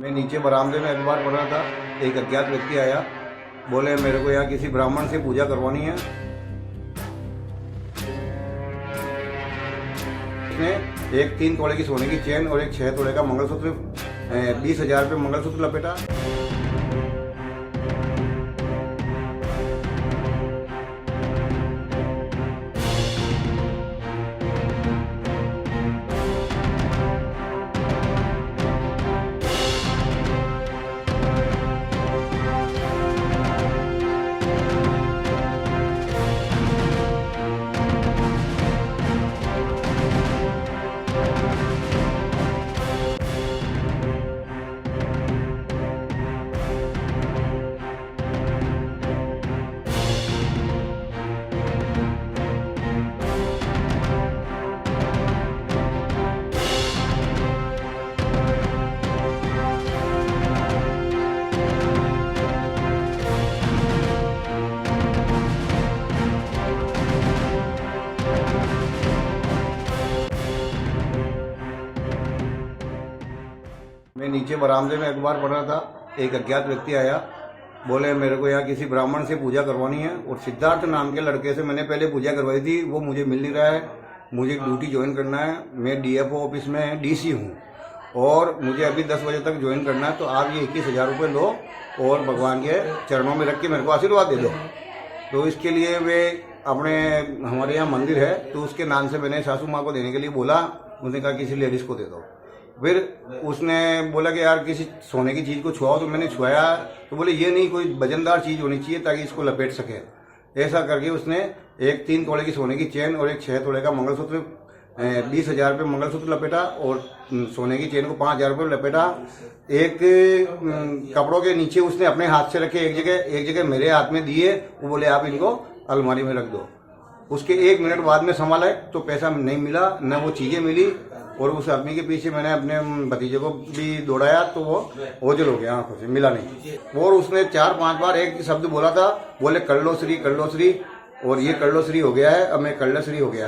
मैं नीचे बरामदे में अखबार पढ़ रहा था। एक अज्ञात व्यक्ति आया, बोले मेरे को यहाँ किसी ब्राह्मण से पूजा करवानी है। उसने एक 3 तोले की सोने की चेन और एक 6 तोले का मंगलसूत्र 20,000 रुपये मंगलसूत्र लपेटा। मैं नीचे बरामदे में अखबार पढ़ रहा था। एक अज्ञात व्यक्ति आया, बोले मेरे को यहाँ किसी ब्राह्मण से पूजा करवानी है। और सिद्धार्थ नाम के लड़के से मैंने पहले पूजा करवाई थी, वो मुझे मिल नहीं रहा है। मुझे ड्यूटी ज्वाइन करना है। मैं डीएफओ ऑफिस में डीसी हूँ और मुझे अभी 10 बजे तक ज्वाइन करना है। तो आप ये 21,000 रुपये लो और भगवान के चरणों में रख के मेरे को आशीर्वाद दे दो। तो इसके लिए वे अपने हमारे यहाँ मंदिर है, तो उसके नाम से मैंने सासू माँ को देने के लिए बोला। उसने कहा किसी लेडीज को दे दो। फिर उसने बोला कि यार किसी सोने की चीज को छुआओ, तो मैंने छुआया तो बोले ये नहीं, कोई वजनदार चीज होनी चाहिए ताकि इसको लपेट सके। ऐसा करके उसने एक 3 तोले की सोने की चेन और एक 6 तोले का मंगलसूत्र 20,000 रुपये मंगलसूत्र लपेटा और सोने की चेन को 5,000 रुपये लपेटा। एक कपड़ों के नीचे उसने अपने हाथ से रखे, एक जगह मेरे हाथ में दिए। वो बोले आप इनको अलमारी में रख दो। उसके 1 मिनट बाद में संभाला तो पैसा नहीं मिला, न वो चीजें मिली। और उस आदमी के पीछे मैंने अपने भतीजे को भी दौड़ाया तो वो ओझल हो गया, आंखों से मिला नहीं। और उसने 4-5 बार एक शब्द बोला था, बोले कर लो श्री। और ये कर लो श्री हो गया है, अब मैं कल्लश्री हो गया।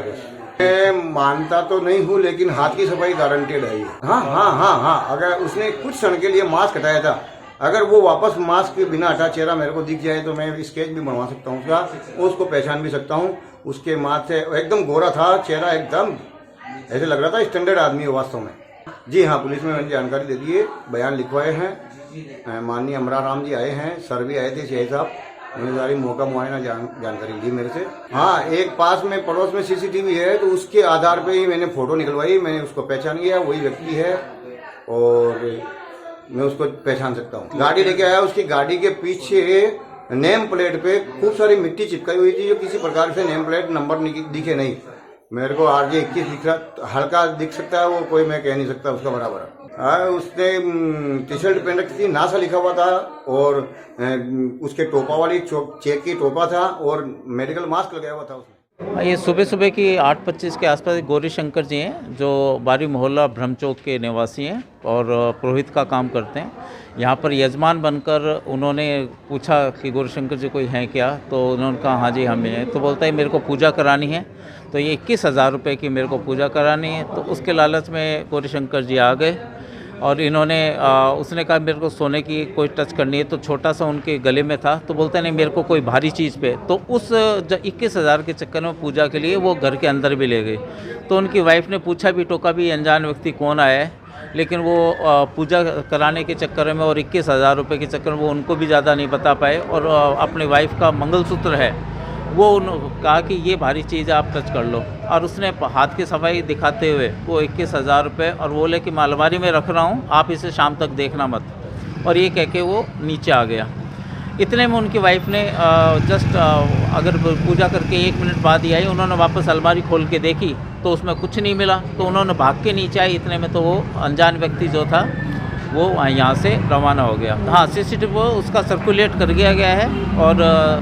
मैं मानता तो नहीं हूँ, लेकिन हाथ की सफाई गारंटेड है ये। हाँ, अगर उसने कुछ क्षण के लिए मास्क हटाया था, अगर वो वापस मास्क के बिना हटा चेहरा मेरे को दिख जाए तो मैं स्केच भी बनवा सकता हूँ उसका, उसको पहचान भी सकता हूँ। उसके माथे एकदम गोरा था चेहरा, एकदम ऐसे लग रहा था स्टैंडर्ड आदमी है वास्तव में। जी हाँ, पुलिस में मैंने जानकारी दे दी है, बयान लिखवाए हैं। माननीय अमरा राम जी आए हैं, सर भी आए थे, सीआई साहब। उन्होंने सारी मौका मुआयना जानकारी दी मेरे से। हाँ, एक पास में पड़ोस में सीसीटीवी है, तो उसके आधार पे ही मैंने फोटो निकलवाई। मैंने उसको पहचान लिया, वही व्यक्ति है और मैं उसको पहचान सकता हूँ। गाड़ी लेके आया, उसकी गाड़ी के पीछे नेम प्लेट पे खूब सारी मिट्टी चिपकाई हुई थी, जो किसी प्रकार से नेम प्लेट नंबर दिखे नहीं। मेरे को RJ 21 दिख रहा, हल्का दिख सकता है वो, कोई मैं कह नहीं सकता उसका बराबर। उसने टी शर्ट पहन रखी थी, नासा लिखा हुआ था और उसके टोपा वाली चेक की टोपा था और मेडिकल मास्क लगाया हुआ था उसने। ये सुबह की 8:25 के आसपास गौरी शंकर जी हैं, जो बारी मोहल्ला ब्रह्मचौक के निवासी हैं और पुरोहित का काम करते हैं। यहाँ पर यजमान बनकर उन्होंने पूछा कि गौरी शंकर जी कोई हैं क्या, तो उन्होंने कहा हाँ जी हम हैं। तो बोलता है मेरे को पूजा करानी है, तो ये 21,000 रुपये की मेरे को पूजा करानी है। तो उसके लालच में गौरी शंकर जी आ गए और इन्होंने उसने कहा मेरे को सोने की कोई टच करनी है, तो छोटा सा उनके गले में था। तो बोलते नहीं मेरे को कोई भारी चीज़ पे। तो उस 21,000 के चक्कर में पूजा के लिए वो घर के अंदर भी ले गए। तो उनकी वाइफ ने पूछा भी, टोका भी अनजान व्यक्ति कौन आया है, लेकिन वो पूजा कराने के चक्कर में और 21,000 रुपये के चक्कर में वो उनको भी ज़्यादा नहीं बता पाए। और अपने वाइफ का मंगलसूत्र है, वो कहा कि ये भारी चीज़ आप टच कर लो। और उसने हाथ की सफाई दिखाते हुए वो 21,000 रुपये और बोले कि मैं अलमारी में रख रहा हूँ, आप इसे शाम तक देखना मत। और ये कह के वो नीचे आ गया। इतने में उनकी वाइफ ने जस्ट अगर पूजा करके 1 मिनट बाद ही आई, उन्होंने वापस अलमारी खोल के देखी तो उसमें कुछ नहीं मिला। तो उन्होंने भाग के नीचे आई। इतने में तो वो अनजान व्यक्ति जो था वो यहाँ से रवाना हो गया। हाँ, सीसीटीवी उसका सर्कुलेट कर दिया गया है और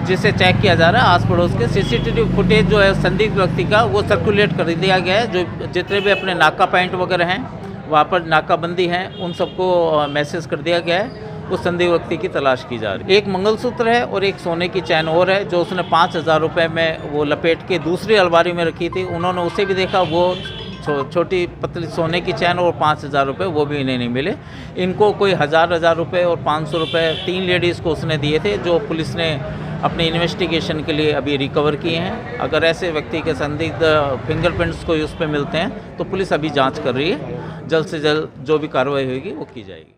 जिसे चेक किया जा रहा है आस पड़ोस के सीसीटीवी फुटेज जो है संदिग्ध व्यक्ति का, वो सर्कुलेट कर दिया गया है। जो जितने भी अपने नाका पॉइंट वगैरह हैं, वहाँ पर नाकाबंदी हैं, उन सबको मैसेज कर दिया गया है। उस संदिग्ध व्यक्ति की तलाश की जा रही है। एक मंगलसूत्र है और एक सोने की चैन और है, जो उसने 5,000 रुपये में वो लपेट के दूसरी अलमारी में रखी थी। उन्होंने उसे भी देखा, वो छोटी पतली सोने की चैन और 5,000 रुपये वो भी इन्हें नहीं मिले। इनको कोई हज़ार रुपये और 500 रुपये 3 लेडीज़ को उसने दिए थे, जो पुलिस ने अपनी इन्वेस्टिगेशन के लिए अभी रिकवर किए हैं। अगर ऐसे व्यक्ति के संदिग्ध फिंगरप्रिंट्स कोई उस पर मिलते हैं तो पुलिस अभी जांच कर रही है। जल्द से जल्द जो भी कार्रवाई होगी वो की जाएगी।